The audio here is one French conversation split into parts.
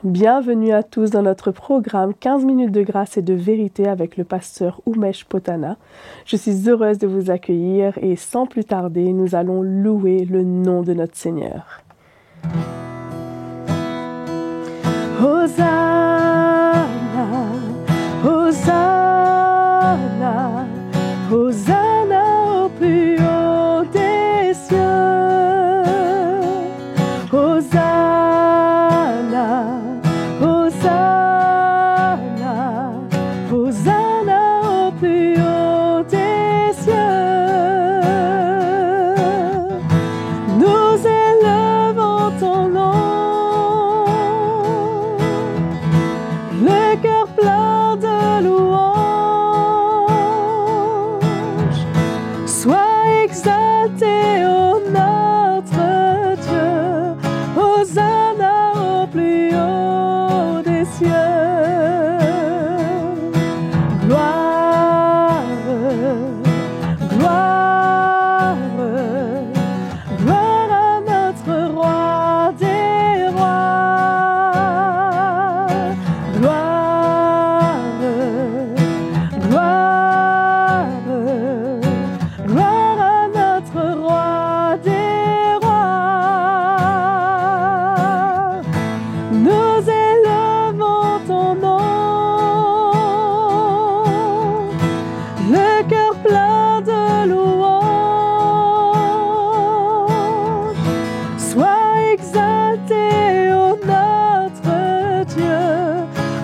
Bienvenue à tous dans notre programme 15 minutes de grâce et de vérité avec le pasteur Umesh Potana. Je suis heureuse de vous accueillir et sans plus tarder, nous allons louer le nom de notre Seigneur. Hosanna, Hosanna, Hosanna au plus haut des cieux. Hosanna, Hosanna, Hosanna au plus haut des cieux. Nous élevons ton nom, le cœur plein de louanges. Sois exalté, ô notre Dieu. Hosanna au plus haut des cieux. Gloire, gloire, gloire à notre roi des rois. Gloire, gloire, gloire à notre roi des rois. Nous élevons ton nom, le cœur plein de louanges. Sois exalté, ô notre Dieu.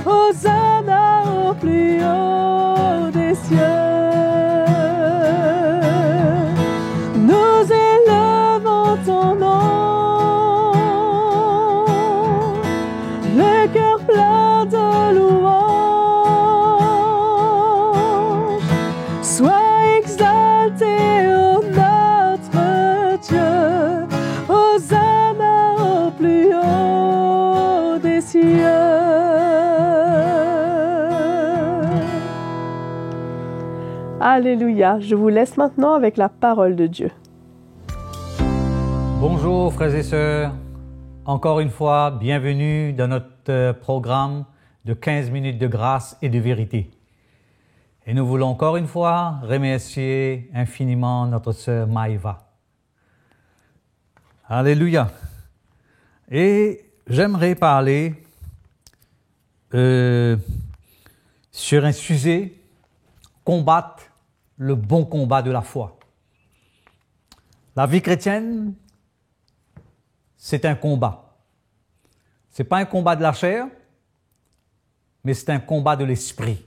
Hosanna au plus haut des cieux. Nous élevons ton nom, le cœur plein de louanges. Sois exalté, ô notre Dieu. Hosanna au plus haut des cieux. Alléluia. Je vous laisse maintenant avec la parole de Dieu. Bonjour frères et sœurs, encore une fois, bienvenue dans notre programme de 15 minutes de grâce et de vérité. Et nous voulons encore une fois remercier infiniment notre sœur Maïva. Alléluia. Et j'aimerais parler sur un sujet, combattre le bon combat de la foi. La vie chrétienne, c'est un combat. Ce n'est pas un combat de la chair, mais c'est un combat de l'esprit.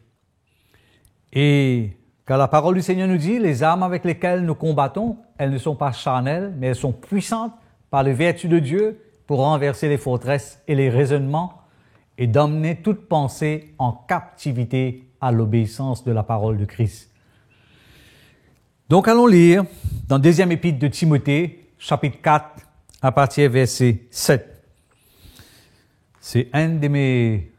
Et quand la parole du Seigneur nous dit, les armes avec lesquelles nous combattons, elles ne sont pas charnelles, mais elles sont puissantes par les vertus de Dieu pour renverser les forteresses et les raisonnements et d'emmener toute pensée en captivité à l'obéissance de la parole de Christ. Donc allons lire dans le deuxième épître de Timothée, chapitre 4, à partir du verset 7. C'est un de mes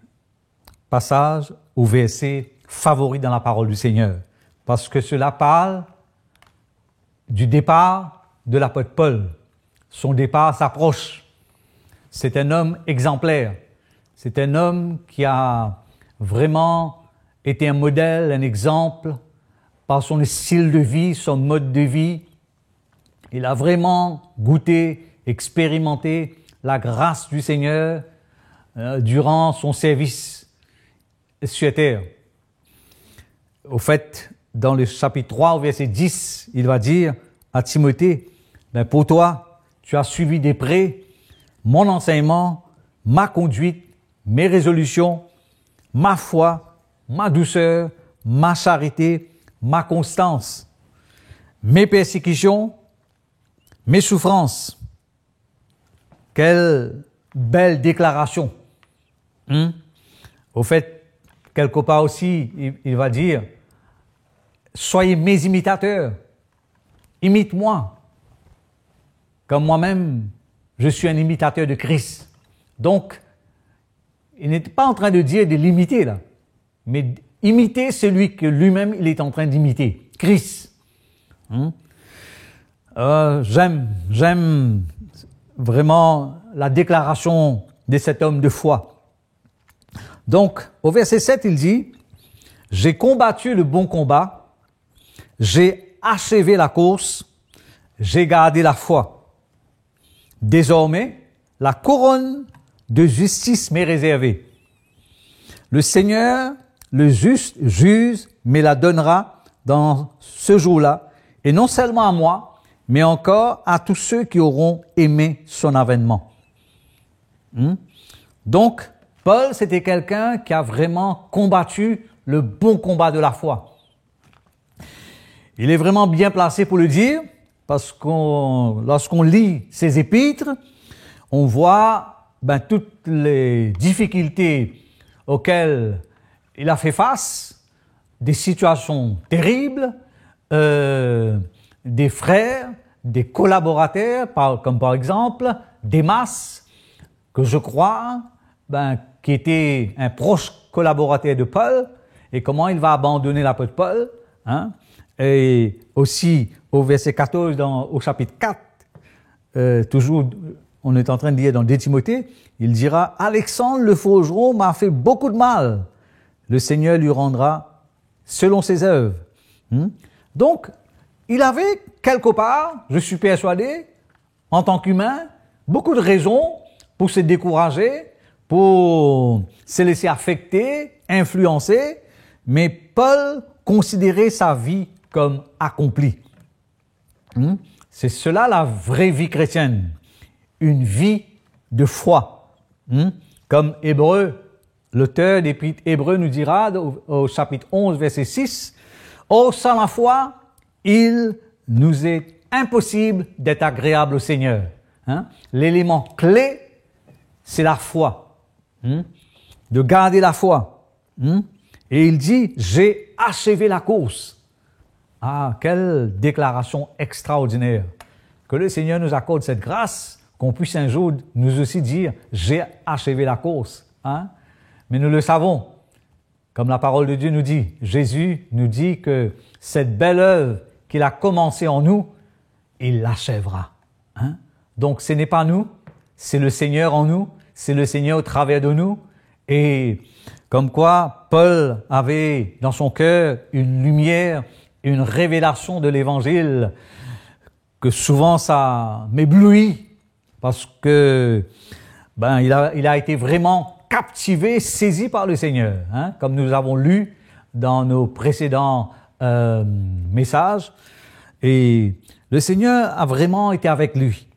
passages ou versets favoris dans la parole du Seigneur, parce que cela parle du départ de l'apôtre Paul. Son départ s'approche. C'est un homme exemplaire. C'est un homme qui a vraiment été un modèle, un exemple, par son style de vie, son mode de vie. Il a vraiment goûté, expérimenté la grâce du Seigneur durant son service sur terre. Au fait, dans le chapitre 3, au verset 10, il va dire à Timothée, « Pour toi, tu as suivi de près mon enseignement, ma conduite, mes résolutions, ma foi, ma douceur, ma charité, ma constance, mes persécutions, mes souffrances. » Quelle belle déclaration. Au fait, quelque part aussi, il va dire, soyez mes imitateurs, imite-moi, comme moi-même, je suis un imitateur de Christ. Donc, il n'était pas en train de dire de l'imiter là, mais imiter celui que lui-même il est en train d'imiter, Christ. J'aime vraiment la déclaration de cet homme de foi. Donc, au verset 7, il dit, « J'ai combattu le bon combat, j'ai achevé la course, j'ai gardé la foi. Désormais, la couronne de justice m'est réservée. Le Seigneur, le juste juge, me la donnera dans ce jour-là, et non seulement à moi, mais encore à tous ceux qui auront aimé son avènement. » Donc, Paul, c'était quelqu'un qui a vraiment combattu le bon combat de la foi. Il est vraiment bien placé pour le dire, parce que lorsqu'on lit ses épîtres, on voit toutes les difficultés auxquelles il a fait face, des situations terribles, des frères, des collaborateurs, comme par exemple Démas, que je crois, qui était un proche collaborateur de Paul, et comment il va abandonner l'apôtre Paul. Et aussi au verset 14, au chapitre 4, toujours, on est en train de lire dans 2 Timothée, il dira « Alexandre le forgeron m'a fait beaucoup de mal. Le Seigneur lui rendra selon ses œuvres. » Donc, il avait quelque part, je suis persuadé, en tant qu'humain, beaucoup de raisons pour se décourager, pour se laisser affecter, influencer, mais Paul considérait sa vie comme accomplie. C'est cela la vraie vie chrétienne, une vie de foi. Comme l'auteur des Épîtres Hébreux nous dira au chapitre 11, verset 6, « Or, sans la foi, il nous est impossible d'être agréable au Seigneur. » L'élément clé, c'est la foi. De garder la foi. Et il dit, « J'ai achevé la course. » Ah, quelle déclaration extraordinaire. Que le Seigneur nous accorde cette grâce, qu'on puisse un jour nous aussi dire, « J'ai achevé la course. » Mais nous le savons, comme la parole de Dieu nous dit, Jésus nous dit que cette belle œuvre qu'il a commencée en nous, il l'achèvera. Donc ce n'est pas nous, c'est le Seigneur en nous, c'est le Seigneur au travers de nous. Et comme quoi Paul avait dans son cœur une lumière, une révélation de l'Évangile, que souvent ça m'éblouit, parce que il a été vraiment captivé, saisi par le Seigneur, comme nous avons lu dans nos précédents messages. Et le Seigneur a vraiment été avec lui.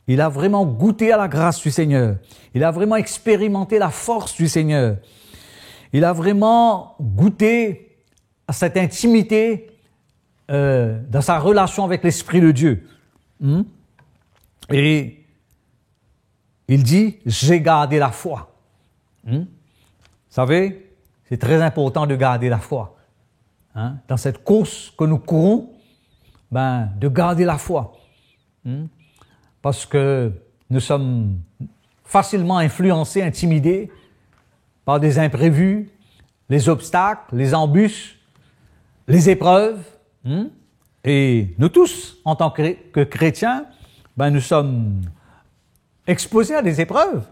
Il a vraiment goûté à la grâce du Seigneur. Il a vraiment expérimenté la force du Seigneur. Il a vraiment goûté à cette intimité dans sa relation avec l'Esprit de Dieu. Et il dit, j'ai gardé la foi. Vous savez, c'est très important de garder la foi. Dans cette course que nous courons, de garder la foi. Parce que nous sommes facilement influencés, intimidés par des imprévus, les obstacles, les embûches, les épreuves. Et nous tous, en tant que chrétiens, nous sommes exposés à des épreuves.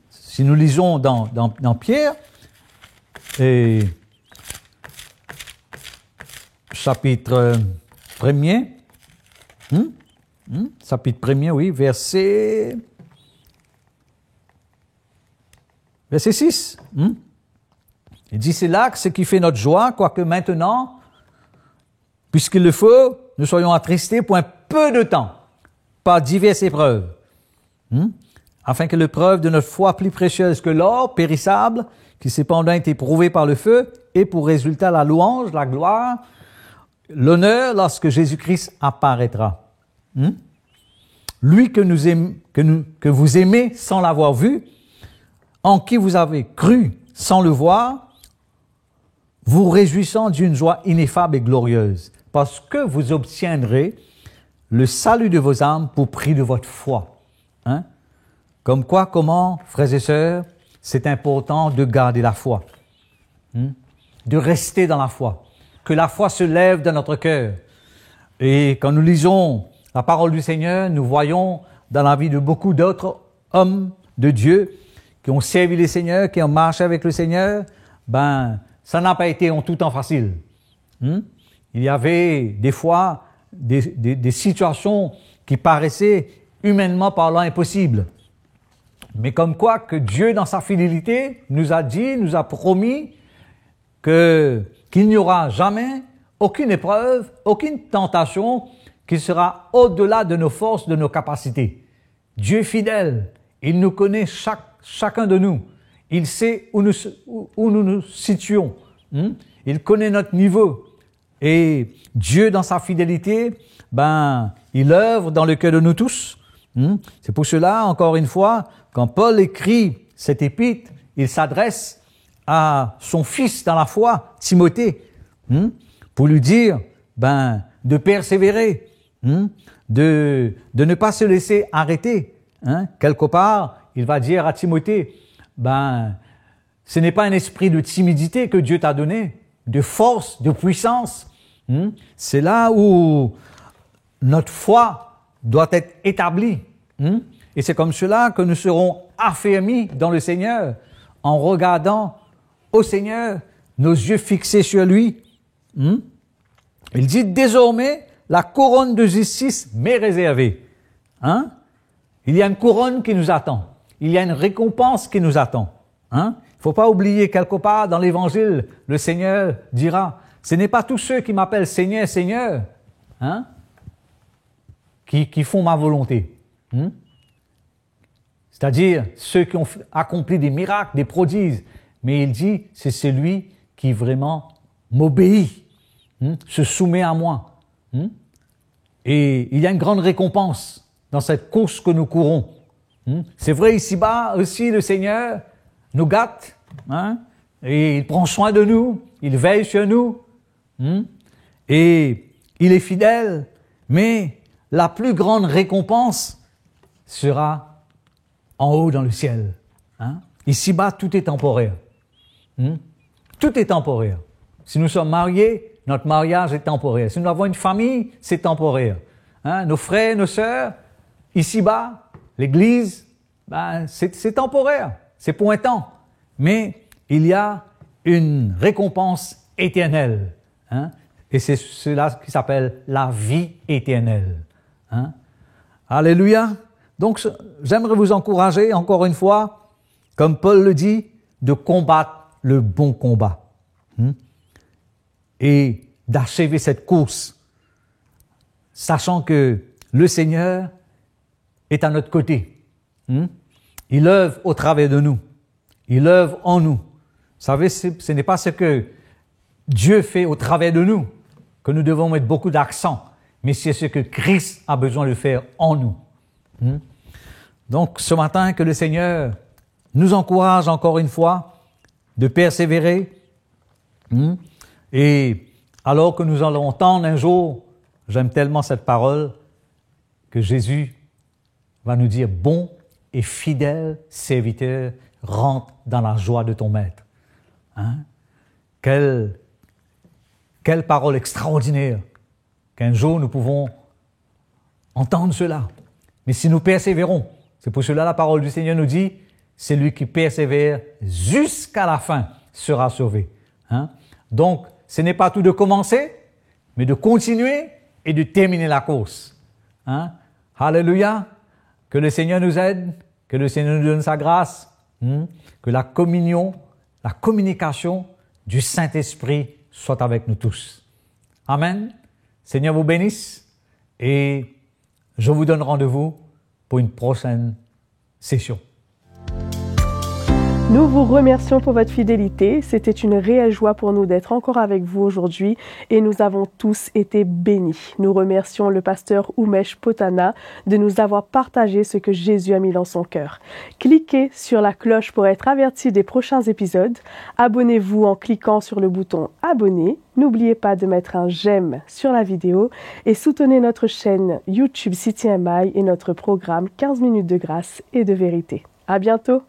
Si nous lisons dans Pierre, et chapitre 1er, chapitre 1er, oui, verset 6. Il dit, c'est là que ce qui fait notre joie, quoique maintenant, puisqu'il le faut, nous soyons attristés pour un peu de temps, par diverses épreuves, afin que l'épreuve de notre foi plus précieuse que l'or périssable, qui cependant est éprouvé par le feu, ait pour résultat la louange, la gloire, l'honneur lorsque Jésus-Christ apparaîtra. Lui que vous aimez sans l'avoir vu, en qui vous avez cru sans le voir, vous réjouissant d'une joie ineffable et glorieuse, parce que vous obtiendrez le salut de vos âmes pour prix de votre foi. Comme quoi, comment, frères et sœurs, c'est important de garder la foi, de rester dans la foi, que la foi se lève dans notre cœur. Et quand nous lisons la parole du Seigneur, nous voyons dans la vie de beaucoup d'autres hommes de Dieu qui ont servi le Seigneur, qui ont marché avec le Seigneur, ben, ça n'a pas été en tout temps facile. Il y avait des fois des situations qui paraissaient humainement parlant impossibles. Mais comme quoi que Dieu, dans sa fidélité, nous a dit, nous a promis qu'il n'y aura jamais aucune épreuve, aucune tentation qui sera au-delà de nos forces, de nos capacités. Dieu est fidèle. Il nous connaît chacun de nous. Il sait où nous nous situons. Il connaît notre niveau. Et Dieu, dans sa fidélité, ben, il œuvre dans le cœur de nous tous. C'est pour cela, encore une fois, quand Paul écrit cette épître, il s'adresse à son fils dans la foi, Timothée, pour lui dire ben, de persévérer, de ne pas se laisser arrêter. Quelque part, il va dire à Timothée, ben, ce n'est pas un esprit de timidité que Dieu t'a donné, de force, de puissance. C'est là où notre foi doit être établie. Et c'est comme cela que nous serons affermis dans le Seigneur, en regardant au Seigneur, nos yeux fixés sur lui. Il dit, désormais, la couronne de justice m'est réservée. Il y a une couronne qui nous attend. Il y a une récompense qui nous attend. Il ne faut pas oublier, quelque part dans l'Évangile, le Seigneur dira, ce n'est pas tous ceux qui m'appellent Seigneur, Seigneur, qui font ma volonté. C'est-à-dire ceux qui ont accompli des miracles, des prodiges. Mais il dit, c'est celui qui vraiment m'obéit, se soumet à moi. Et il y a une grande récompense dans cette course que nous courons. C'est vrai, ici-bas aussi, le Seigneur nous gâte, et il prend soin de nous, il veille sur nous, et il est fidèle, mais la plus grande récompense sera en haut dans le ciel. Ici-bas, tout est temporaire. Tout est temporaire. Si nous sommes mariés, notre mariage est temporaire. Si nous avons une famille, c'est temporaire. Nos frères, nos sœurs, ici-bas, l'Église, ben, c'est temporaire. C'est pour un temps. Mais il y a une récompense éternelle. Et c'est cela qui s'appelle la vie éternelle. Alléluia. Donc, j'aimerais vous encourager, encore une fois, comme Paul le dit, de combattre le bon combat. Et d'achever cette course, sachant que le Seigneur est à notre côté. Il œuvre au travers de nous. Il œuvre en nous. Vous savez, ce n'est pas ce que Dieu fait au travers de nous que nous devons mettre beaucoup d'accent, mais c'est ce que Christ a besoin de faire en nous. Donc, ce matin, que le Seigneur nous encourage encore une fois de persévérer. Et alors que nous allons entendre un jour, j'aime tellement cette parole, que Jésus va nous dire, bon et fidèle serviteur, rentre dans la joie de ton maître. Quelle parole extraordinaire qu'un jour nous pouvons entendre cela. Mais si nous persévérons, c'est pour cela la parole du Seigneur nous dit, celui qui persévère jusqu'à la fin sera sauvé. Donc, ce n'est pas tout de commencer, mais de continuer et de terminer la course. Alléluia. Que le Seigneur nous aide, que le Seigneur nous donne sa grâce, que la communion, la communication du Saint-Esprit soit avec nous tous. Amen. Seigneur vous bénisse et je vous donne rendez-vous pour une prochaine session. Nous vous remercions pour votre fidélité. C'était une réelle joie pour nous d'être encore avec vous aujourd'hui et nous avons tous été bénis. Nous remercions le pasteur Umesh Potana de nous avoir partagé ce que Jésus a mis dans son cœur. Cliquez sur la cloche pour être averti des prochains épisodes. Abonnez-vous en cliquant sur le bouton abonner. N'oubliez pas de mettre un j'aime sur la vidéo et soutenez notre chaîne YouTube CityMI et notre programme 15 minutes de grâce et de vérité. À bientôt!